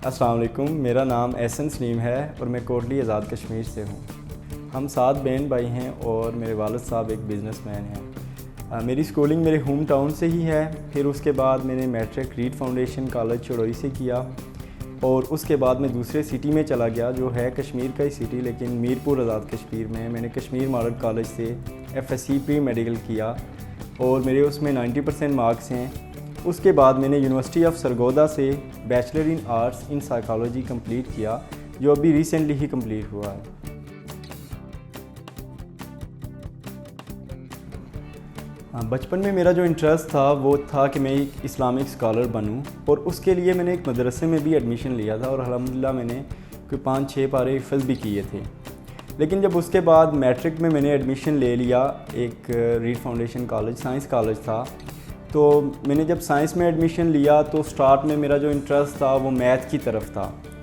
अस्सलाम वालेकुम, मेरा नाम एहसन सलीम है और मैं कोटली आज़ाद कश्मीर से हूँ। हम 7 बहन भाई हैं और मेरे वालिद साहब एक बिज़नेसमैन हैं। मेरी स्कूलिंग मेरे होम टाउन से ही है। फिर उसके बाद मैंने मैट्रिक रीड फाउंडेशन कॉलेज चड़ोई से किया और उसके बाद मैं दूसरे सिटी में चला गया जो है कश्मीर का ही सिटी, लेकिन मीरपुर आज़ाद कश्मीर में। मैंने कश्मीर मॉडल कॉलेज से FSC प्री मेडिकल किया और मेरे उसमें 90% मार्क्स हैं। उसके बाद मैंने यूनिवर्सिटी ऑफ सरगोदा से bachelor in arts in psychology complete किया, जो अभी रिसेंटली ही कंप्लीट हुआ है। हाँ, बचपन में मेरा जो इंटरेस्ट था वो था कि मैं एक इस्लामिक स्कॉलर बनूं और उसके लिए मैंने एक मदरसे में भी एडमिशन लिया था और अल्हम्दुलिल्लाह मैंने कोई 5-6 पारे हिफ़्ज़ भी किए थे। लेकिन जब उसके बाद मैट्रिक में मैंने एडमिशन ले लिया, एक read foundation college science college था, तो मैंने जब साइंस में एडमिशन लिया तो स्टार्ट में मेरा जो इंटरेस्ट था वो मैथ की तरफ था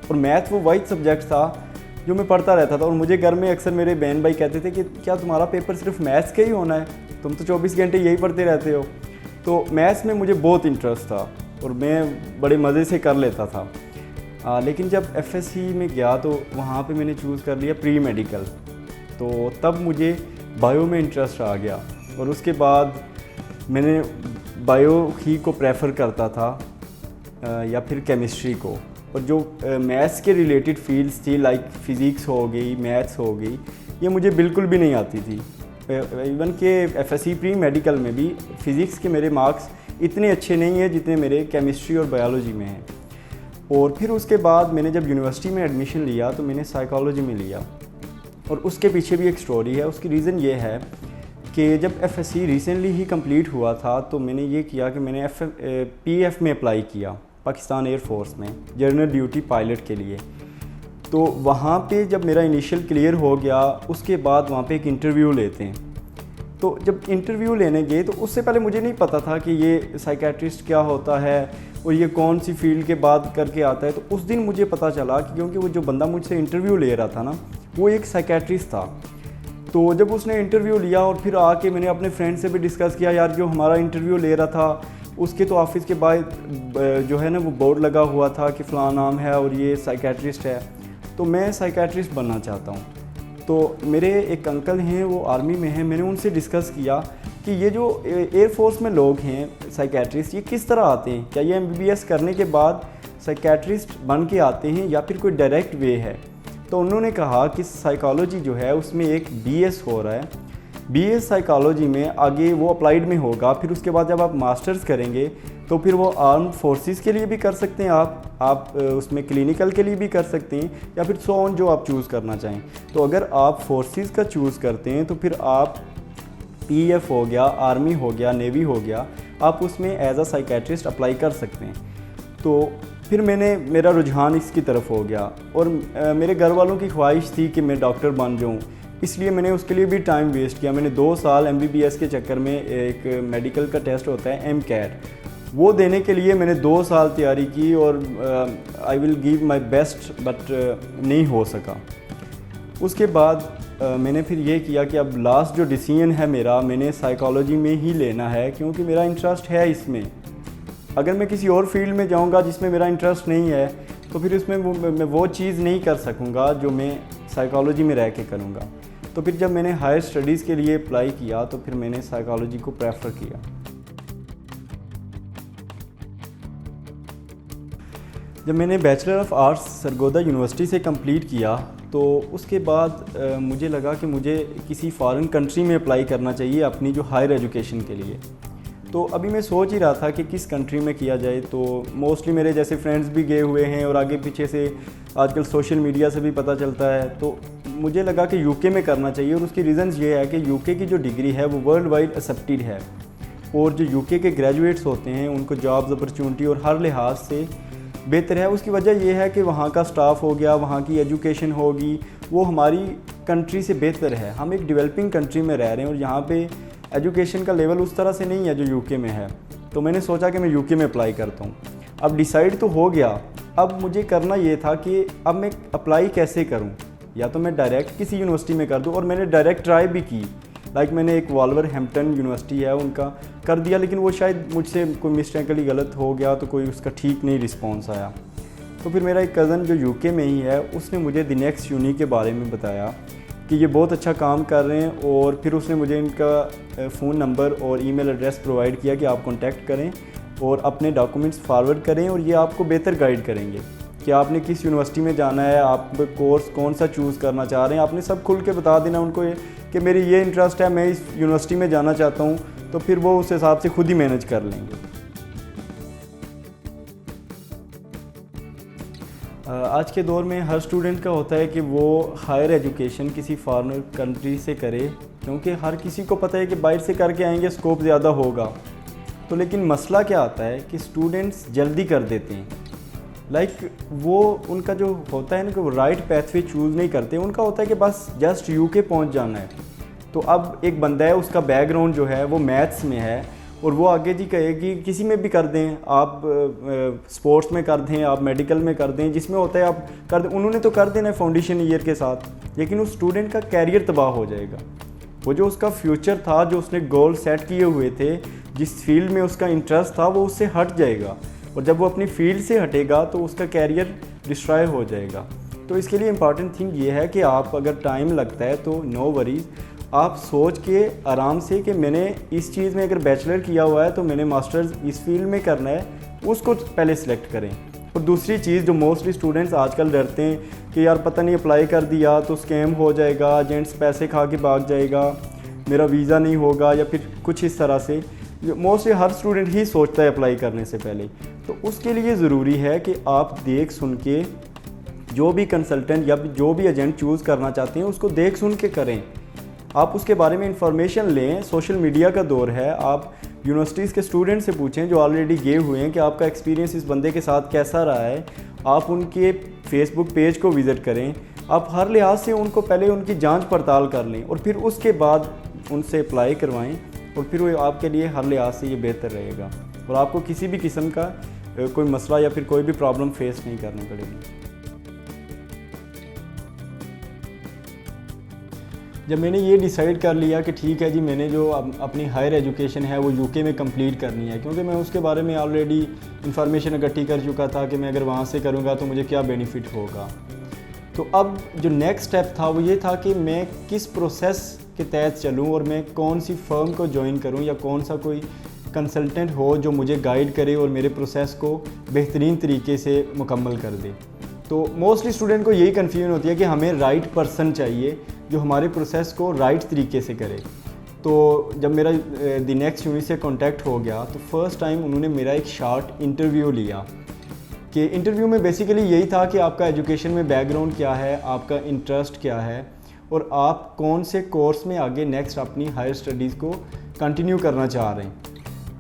और मैथ वो वाइड सब्जेक्ट था जो मैं पढ़ता रहता था। और मुझे घर में अक्सर मेरे बहन भाई कहते थे कि क्या तुम्हारा पेपर सिर्फ मैथ्स का ही होना है, तुम तो 24 घंटे यही पढ़ते रहते हो। तो मैथ्स में मुझे बहुत इंटरेस्ट था और मैं बड़े मज़े से कर लेता था। लेकिन जब FSC में गया तो वहाँ पे मैंने चूज़ कर लिया प्री मेडिकल, तो तब मुझे बायो में इंटरेस्ट आ गया और उसके बाद मैंने बायो ही को प्रेफर करता था या फिर केमिस्ट्री को। और जो मैथ्स के रिलेटेड फील्ड्स थी लाइक फ़िज़िक्स हो गई, मैथ्स हो गई, ये मुझे बिल्कुल भी नहीं आती थी। इवन के FSC प्री मेडिकल में भी फ़िज़िक्स के मेरे मार्क्स इतने अच्छे नहीं हैं जितने मेरे केमिस्ट्री और बायोलॉजी में हैं। और फिर उसके बाद मैंने जब यूनिवर्सिटी में एडमिशन लिया तो मैंने साइकोलॉजी में लिया और उसके पीछे भी एक स्टोरी है। उसकी रीज़न ये है कि जब FSC रिसेंटली ही कंप्लीट हुआ था तो मैंने ये किया कि मैंने PF में अप्लाई किया, पाकिस्तान एयर फोर्स में जनरल ड्यूटी पायलट के लिए। तो वहाँ पे जब मेरा इनिशियल क्लियर हो गया उसके बाद वहाँ पे एक इंटरव्यू लेते हैं। तो जब इंटरव्यू लेने गए तो उससे पहले मुझे नहीं पता था कि ये साइकेट्रिस्ट क्या होता है और ये कौन सी फील्ड के बाद करके आता है। तो उस दिन मुझे पता चला कि क्योंकि वो जो बंदा मुझसे इंटरव्यू ले रहा था ना, वो एक साइकेट्रिस्ट था। तो जब उसने इंटरव्यू लिया और फिर आके मैंने अपने फ्रेंड से भी डिस्कस किया, यार जो हमारा इंटरव्यू ले रहा था उसके तो ऑफिस के बाहर जो है ना वो बोर्ड लगा हुआ था कि फ़लाँ नाम है और ये साइकेट्रिस्ट है, तो मैं साइकेट्रिस्ट बनना चाहता हूँ। तो मेरे एक अंकल हैं वो आर्मी में हैं, मैंने उनसे डिस्कस किया कि ये जो एयरफोर्स में लोग हैं साइकेट्रिस्ट, ये किस तरह आते हैं, क्या ये MBBS करने के बाद साइकेट्रिस्ट बन के आते हैं या फिर कोई डायरेक्ट वे है। तो उन्होंने कहा कि साइकोलॉजी जो है उसमें एक BS हो रहा है, BS साइकोलॉजी में आगे वो अप्लाइड में होगा, फिर उसके बाद जब आप मास्टर्स करेंगे तो फिर वो आर्म्ड फोर्सेस के लिए भी कर सकते हैं आप उसमें क्लिनिकल के लिए भी कर सकते हैं या फिर सो ऑन जो आप चूज़ करना चाहें। तो अगर आप फोर्सेस का चूज़ करते हैं तो फिर आप PF हो गया, आर्मी हो गया, नेवी हो गया, आप उसमें एज अ साइकेट्रिस्ट अप्लाई कर सकते हैं। तो फिर मेरा रुझान इसकी तरफ हो गया और मेरे घर वालों की ख्वाहिश थी कि मैं डॉक्टर बन जाऊँ, इसलिए मैंने उसके लिए भी टाइम वेस्ट किया। मैंने 2 साल MBBS के चक्कर में एक मेडिकल का टेस्ट होता है MCAT, वो देने के लिए मैंने 2 साल तैयारी की और I will give my best but नहीं हो सका। उसके बाद मैंने फिर ये किया कि अब लास्ट जो डिसीजन है मेरा, मैंने साइकोलॉजी में ही लेना है क्योंकि मेरा इंटरेस्ट है इसमें। अगर मैं किसी और फील्ड में जाऊंगा जिसमें मेरा इंटरेस्ट नहीं है तो फिर उसमें मैं वो चीज़ नहीं कर सकूंगा जो मैं साइकोलॉजी में रह के करूँगा। तो फिर जब मैंने हायर स्टडीज़ के लिए अप्लाई किया तो फिर मैंने साइकोलॉजी को प्रेफर किया। जब मैंने bachelor of arts Sargodha university से कंप्लीट किया तो उसके बाद मुझे लगा कि मुझे किसी फॉरेन कंट्री में अप्लाई करना चाहिए अपनी जो हायर एजुकेशन के लिए। तो अभी मैं सोच ही रहा था कि किस कंट्री में किया जाए। तो मोस्टली मेरे जैसे फ्रेंड्स भी गए हुए हैं और आगे पीछे से आजकल सोशल मीडिया से भी पता चलता है, तो मुझे लगा कि UK में करना चाहिए। और उसकी रीज़न्स ये है कि UK की जो डिग्री है वो वर्ल्ड वाइड एक्सेप्टेड है और जो UK के ग्रेजुएट्स होते हैं उनको जॉब्स अपॉर्चुनिटी और हर लिहाज से बेहतर है। उसकी वजह यह है कि वहाँ का स्टाफ हो गया, वहाँ की एजुकेशन होगी, वो हमारी कंट्री से बेहतर है। हम एक डेवलपिंग कंट्री में रह रहे हैं और यहाँ पे एजुकेशन का लेवल उस तरह से नहीं है जो UK में है। तो मैंने सोचा कि मैं UK में अप्लाई करता हूँ। अब डिसाइड तो हो गया, अब मुझे करना ये था कि अब मैं अप्लाई कैसे करूँ, या तो मैं डायरेक्ट किसी यूनिवर्सिटी में कर दूँ। और मैंने डायरेक्ट ट्राई भी की, मैंने एक वॉल्वरहैम्पटन यूनिवर्सिटी है उनका कर दिया, लेकिन वो शायद मुझसे कोई मिस्टेकली गलत हो गया तो कोई उसका ठीक नहीं रिस्पॉन्स आया। तो फिर मेरा एक कज़न जो यूके में ही है उसने मुझे द नेक्स्ट यूनी के बारे में बताया कि ये बहुत अच्छा काम कर रहे हैं, और फिर उसने मुझे इनका फ़ोन नंबर और ईमेल एड्रेस प्रोवाइड किया कि आप कांटेक्ट करें और अपने डॉक्यूमेंट्स फॉरवर्ड करें, और ये आपको बेहतर गाइड करेंगे कि आपने किस यूनिवर्सिटी में जाना है, आप कोर्स कौन सा चूज़ करना चाह रहे हैं। आपने सब खुल के बता देना उनको कि मेरी ये इंटरेस्ट है, मैं इस यूनिवर्सिटी में जाना चाहता हूँ, तो फिर वो उस हिसाब से खुद ही मैनेज कर लेंगे। आज के दौर में हर स्टूडेंट का होता है कि वो हायर एजुकेशन किसी फॉरेन कंट्री से करे, क्योंकि हर किसी को पता है कि बाहर से करके आएंगे स्कोप ज़्यादा होगा। तो लेकिन मसला क्या आता है कि स्टूडेंट्स जल्दी कर देते हैं, वो उनका जो होता है ना कि वो राइट पैथवे चूज़ नहीं करते, उनका होता है कि बस जस्ट यूके पहुंच जाना है। तो अब एक बंदा है, उसका बैकग्राउंड जो है वो मैथ्स में है, और वो आगे जी कहेगी किसी में भी कर दें, आप स्पोर्ट्स में कर दें, आप मेडिकल में कर दें, जिसमें होता है आप कर दें। उन्होंने तो कर देना है फाउंडेशन ईयर के साथ, लेकिन उस स्टूडेंट का कैरियर तबाह हो जाएगा। वो जो उसका फ्यूचर था, जो उसने गोल सेट किए हुए थे, जिस फील्ड में उसका इंटरेस्ट था, वो उससे हट जाएगा, और जब वो अपनी फील्ड से हटेगा तो उसका कैरियर डिस्ट्रॉय हो जाएगा। तो इसके लिए इम्पॉर्टेंट थिंग ये है कि आप अगर टाइम लगता है तो नो वरीज़, आप सोच के आराम से कि मैंने इस चीज़ में अगर बैचलर किया हुआ है तो मैंने मास्टर्स इस फील्ड में करना है, उसको पहले सिलेक्ट करें। और दूसरी चीज़ जो मोस्टली स्टूडेंट्स आजकल डरते हैं कि यार पता नहीं अप्लाई कर दिया तो स्कैम हो जाएगा, एजेंट्स पैसे खा के भाग जाएगा, मेरा वीज़ा नहीं होगा, या फिर कुछ इस तरह से मोस्टली हर स्टूडेंट ही सोचता है अप्लाई करने से पहले। तो उसके लिए ज़रूरी है कि आप देख सुन के जो भी कंसल्टेंट या जो भी एजेंट चूज़ करना चाहते हैं उसको देख सुन के करें, आप उसके बारे में इंफॉर्मेशन लें। सोशल मीडिया का दौर है, आप यूनिवर्सिटीज़ के स्टूडेंट से पूछें जो ऑलरेडी गए हुए हैं कि आपका एक्सपीरियंस इस बंदे के साथ कैसा रहा है। आप उनके फेसबुक पेज को विज़िट करें, आप हर लिहाज से उनको पहले उनकी जांच पड़ताल कर लें, और फिर उसके बाद उनसे अप्लाई करवाएं, और फिर वो आपके लिए हर लिहाज से ये बेहतर रहेगा, और आपको किसी भी किस्म का कोई मसला या फिर कोई भी प्रॉब्लम फेस नहीं करनी पड़ेगी। जब मैंने ये डिसाइड कर लिया कि ठीक है जी, मैंने जो अपनी हायर एजुकेशन है वो यूके में कंप्लीट करनी है, क्योंकि मैं उसके बारे में ऑलरेडी इंफॉर्मेशन इकट्ठी कर चुका था कि मैं अगर वहाँ से करूँगा तो मुझे क्या बेनिफिट होगा। तो अब जो नेक्स्ट स्टेप था वो ये था कि मैं किस प्रोसेस के तहत चलूँ, और मैं कौन सी फर्म को ज्वाइन करूँ, या कौन सा कोई कंसल्टेंट हो जो मुझे गाइड करे और मेरे प्रोसेस को बेहतरीन तरीके से मुकम्मल कर दे। तो मोस्टली स्टूडेंट को यही कन्फ्यूजन होती है कि हमें राइट पर्सन चाहिए जो हमारे प्रोसेस को राइट तरीके से करे। तो जब मेरा द नेक्स्ट यूनिट से कांटेक्ट हो गया तो फर्स्ट टाइम उन्होंने मेरा एक शॉर्ट इंटरव्यू लिया, कि इंटरव्यू में बेसिकली यही था कि आपका एजुकेशन में बैकग्राउंड क्या है, आपका इंटरेस्ट क्या है, और आप कौन से कोर्स में आगे नेक्स्ट अपनी हायर स्टडीज़ को कंटिन्यू करना चाह रहे हैं।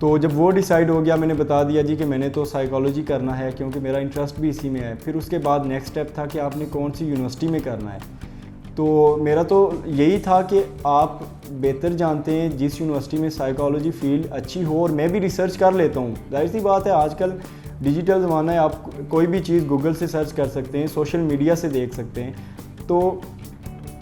तो जब वो डिसाइड हो गया, मैंने बता दिया जी कि मैंने तो साइकोलॉजी करना है क्योंकि मेरा इंटरेस्ट भी इसी में है। फिर उसके बाद नेक्स्ट स्टेप था कि आपने कौन सी यूनिवर्सिटी में करना है। तो मेरा तो यही था कि आप बेहतर जानते हैं जिस यूनिवर्सिटी में साइकोलॉजी फील्ड अच्छी हो, और मैं भी रिसर्च कर लेता हूँ। जाहिर सी बात है, आजकल डिजिटल ज़माना है, आप कोई भी चीज़ गूगल से सर्च कर सकते हैं, सोशल मीडिया से देख सकते हैं। तो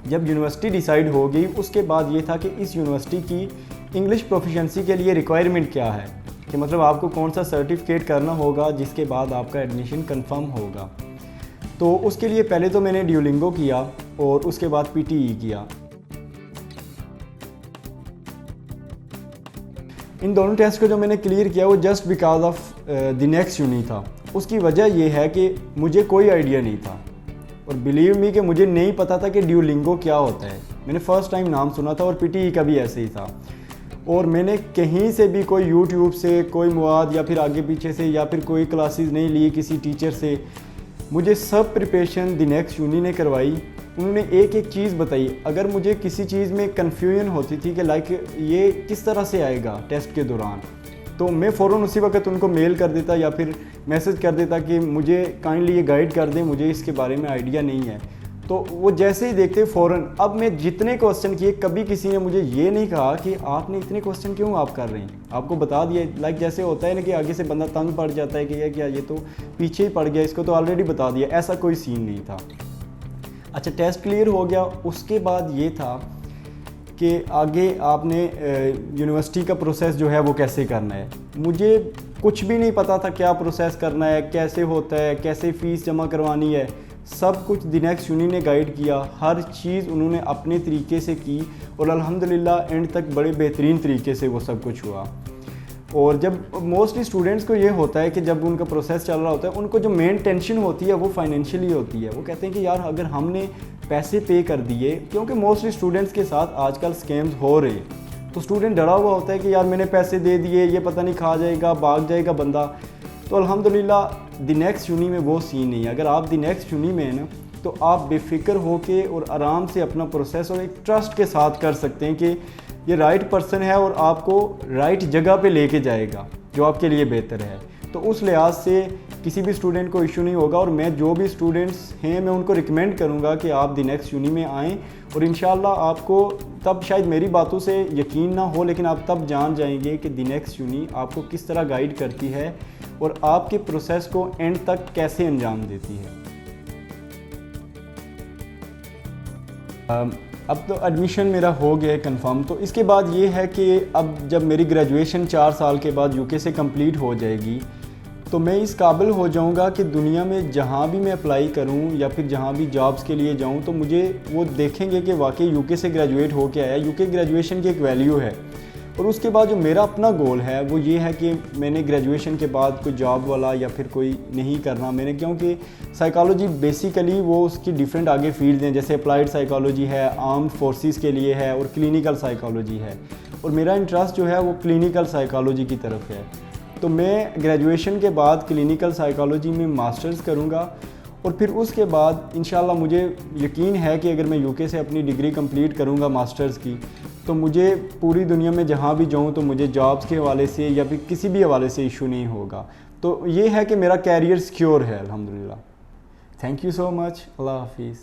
जब यूनिवर्सिटी डिसाइड हो गई, उसके बाद ये था कि इस यूनिवर्सिटी की इंग्लिश प्रोफिशिएंसी के लिए रिक्वायरमेंट क्या है, कि मतलब आपको कौन सा सर्टिफिकेट करना होगा जिसके बाद आपका एडमिशन कंफर्म होगा। तो उसके लिए पहले तो मैंने ड्यूलिंगो किया और उसके बाद पीटीई किया। इन दोनों टेस्ट को जो मैंने क्लियर किया वो just because of the next uni था। उसकी वजह ये है कि मुझे कोई आइडिया नहीं था, और बिलीव मी कि मुझे नहीं पता था कि ड्यूलिंगो क्या होता है। मैंने फ़र्स्ट टाइम नाम सुना था, और पीटीई का भी ऐसे ही था, और मैंने कहीं से भी कोई यूट्यूब से कोई मवाद या फिर आगे पीछे से या फिर कोई क्लासेस नहीं ली किसी टीचर से। मुझे सब प्रिपरेशन द नेक्स्ट यूनी ने करवाई। उन्होंने एक एक चीज़ बताई। अगर मुझे किसी चीज़ में कन्फ्यूजन होती थी कि लाइक ये किस तरह से आएगा टेस्ट के दौरान, तो मैं फ़ौरन उसी वक्त उनको मेल कर देता या फिर मैसेज कर देता कि मुझे काइंडली ये गाइड कर दें, मुझे इसके बारे में आइडिया नहीं है। तो वो जैसे ही देखते फ़ौरन। अब मैं जितने क्वेश्चन किए, कभी किसी ने मुझे ये नहीं कहा कि आपने इतने क्वेश्चन क्यों आप कर रहे हैं, आपको बता दिया। लाइक जैसे होता है ना कि आगे से बंदा तंग पड़ जाता है कि ये क्या, ये तो पीछे ही पड़ गया, इसको तो ऑलरेडी बता दिया। ऐसा कोई सीन नहीं था। अच्छा, टेस्ट क्लियर हो गया। उसके बाद ये था कि आगे आपने यूनिवर्सिटी का प्रोसेस जो है वो कैसे करना है। मुझे कुछ भी नहीं पता था क्या प्रोसेस करना है, कैसे होता है, कैसे फ़ीस जमा करवानी है। सब कुछ द नेक्स्ट यूनी ने गाइड किया, हर चीज़ उन्होंने अपने तरीके से की और अल्हम्दुलिल्लाह एंड तक बड़े बेहतरीन तरीके से वो सब कुछ हुआ। और जब मोस्टली स्टूडेंट्स को ये होता है कि जब उनका प्रोसेस चल रहा होता है, उनको जो मेन टेंशन होती है वो फाइनेंशियली होती है। वो कहते हैं कि यार अगर हमने पैसे पे कर दिए, क्योंकि मोस्टली स्टूडेंट्स के साथ आजकल स्कैम्स हो रहे, तो स्टूडेंट डरा हुआ होता है कि यार मैंने पैसे दे दिए, ये पता नहीं खा जाएगा, भाग जाएगा बंदा। तो अल्हम्दुलिल्लाह द नेक्स्ट यूनी में वो सीन नहीं है। अगर आप द नेक्स्ट यूनी में हैं ना, तो आप बेफिक्र होके और आराम से अपना प्रोसेस और एक ट्रस्ट के साथ कर सकते हैं कि ये राइट पर्सन है और आपको राइट जगह पे लेके जाएगा जो आपके लिए बेहतर है। तो उस लिहाज से किसी भी स्टूडेंट को इशू नहीं होगा। और मैं जो भी स्टूडेंट्स हैं मैं उनको रिकमेंड करूँगा कि आप द नेक्स्ट यूनी में आएँ और इंशाल्लाह आपको तब शायद मेरी बातों से यकीन ना हो, लेकिन आप तब जान जाएंगे कि द नेक्स्ट यूनी आपको किस तरह गाइड करती है और आपके प्रोसेस को एंड तक कैसे अंजाम देती है। अब तो एडमिशन मेरा हो गया है कंफर्म। तो इसके बाद ये है कि अब जब मेरी ग्रेजुएशन 4 साल के बाद यूके से कंप्लीट हो जाएगी, तो मैं इस काबिल हो जाऊंगा कि दुनिया में जहाँ भी मैं अप्लाई करूँ या फिर जहाँ भी जॉब्स के लिए जाऊँ, तो मुझे वो देखेंगे कि वाकई यूके से ग्रेजुएट हो के आया। यूके ग्रेजुएशन की एक वैल्यू है। और उसके बाद जो मेरा अपना गोल है वो ये है कि मैंने ग्रेजुएशन के बाद कोई जॉब वाला या फिर कोई नहीं करना मैंने, क्योंकि साइकोलॉजी बेसिकली वो उसकी डिफरेंट आगे फील्ड हैं, जैसे अप्लाइड साइकोलॉजी है, आर्म्ड फोर्सेस के लिए है और क्लिनिकल साइकोलॉजी है। और मेरा इंटरेस्ट जो है वो क्लिनिकल साइकोलॉजी की तरफ है। तो मैं ग्रेजुएशन के बाद क्लिनिकल साइकोलॉजी में मास्टर्स करूँगा और फिर उसके बाद इंशाल्लाह मुझे यकीन है कि अगर मैं यूके से अपनी डिग्री कंप्लीट करूँगा मास्टर्स की, तो मुझे पूरी दुनिया में जहाँ भी जाऊँ तो मुझे जॉब्स के हवाले से या फिर किसी भी हवाले से इशू नहीं होगा। तो ये है कि मेरा कैरियर सिक्योर है अल्हम्दुलिल्लाह। Thank you so much. अल्लाह हाफिज़।